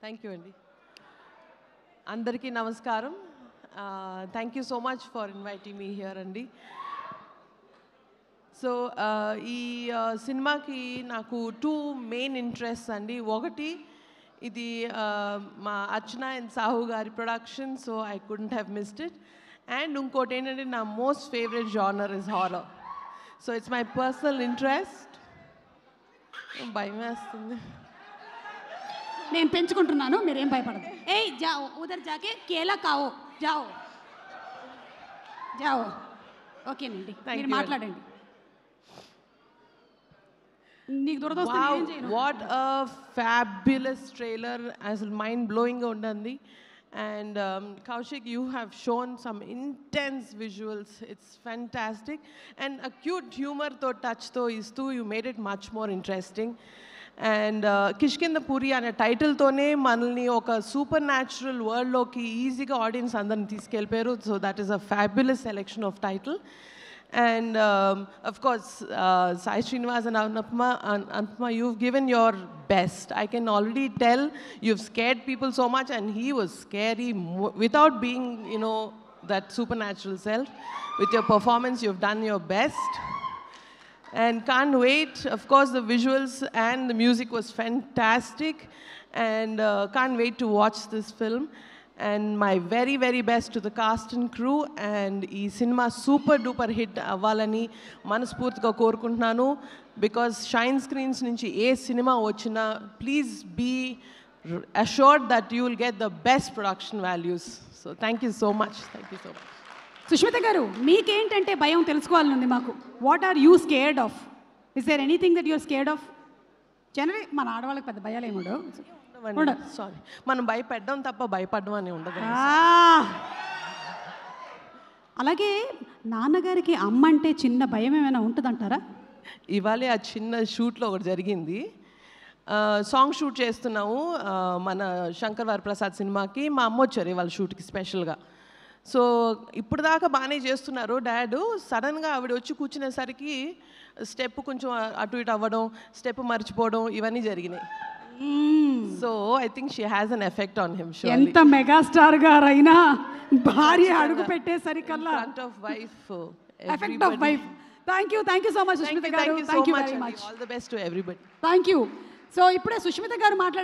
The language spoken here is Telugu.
థ్యాంక్ యూ అండి. అందరికీ నమస్కారం. Thank you so much for inviting me here అండి. సో ఈ సినిమాకి నాకు 2 మెయిన్ ఇంట్రెస్ట్స్ అండి. ఒకటి ఇది మా అర్చన అండ్ సాహు గారి production, so I couldn't have missed it. And ఇంకోటి ఏంటంటే నా most favourite genre is horror. So it's my personal interest. భయం వేస్తుంది. నేను పెంచుకుంటున్నాను, మీరేం భయపడదు. ఏయ్ జాओ ఉదర్ జాకే కేలా కావో జాओ జాओ. ఓకేనండి, మీరు మాట్లాడండి. నీకు దురదొస్తే నేను చేయను. వాట్ అ ఫ్యాబ్యులస్ ట్రైలర్, అసలు మైండ్ బ్లోయింగ్గా ఉండండి. And Kaushik, you have shown some intense visuals. It's fantastic. And a cute humor to touch to is too. You made it much more interesting. And Kishkinda Puri ane title tone manalni oka supernatural world loki easy ga audience andarni తీసుకెళ్ళిపోయారు. So that is a fabulous selection of title. And of course, Sai Srinivas and Anupma, you've given your best. I can already tell you've scared people so much, and he was scary without being, that supernatural self. With your performance, you've done your best. And can't wait. Of course, the visuals and the music was fantastic. And can't wait to watch this film. And my very, very best to the cast and crew. And ee cinema super duper hit avvalani manaspurtiga korukuntunnanu, because Shine Screens nunchi cinema vachina, please be assured that you will get the best production values. So thank you so much. Thank you so much. Sushmita గారు, మీకేంటంటే భయం తెలుసుకోవాలనుంది మాకు. What are you scared of? Is there anything that you're scared of? General మన ఆడవాళ్ళకి పెద్ద భయాలు ఏమి ఉండవు. సారీ, మనం భయపడ్డం తప్ప భయపడడం అని ఉండదు. అలాగే నాన్నగారికి అమ్మ అంటే చిన్న భయం ఏమైనా ఉంటుందంటారా? ఇవాళే ఆ చిన్న షూట్లో ఒకటి జరిగింది. సాంగ్ షూట్ చేస్తున్నాము మన శంకర్ వరప్రసాద్ సినిమాకి. మా అమ్మ వచ్చారు ఇవాళ షూట్కి స్పెషల్గా. సో ఇప్పుడు దాకా బాగానే చేస్తున్నారు డాడ్. సడన్గా ఆవిడ వచ్చి కూర్చునేసరికి స్టెప్ కొంచెం అటు ఇటు అవ్వడం, స్టెప్ మర్చిపోవడం, ఇవన్నీ జరిగినాయి. So I think she has an effect on him. ఎంత మెగాస్టార్ గారైనా భార్య అడుగు పెట్టేసరికల్లా effect of wife. Thank you so much Sushmita గారు. Thank you very much. All the best to everybody. Thank you. So ఇప్పుడే సుష్మిత గారు మాట్లాడారు.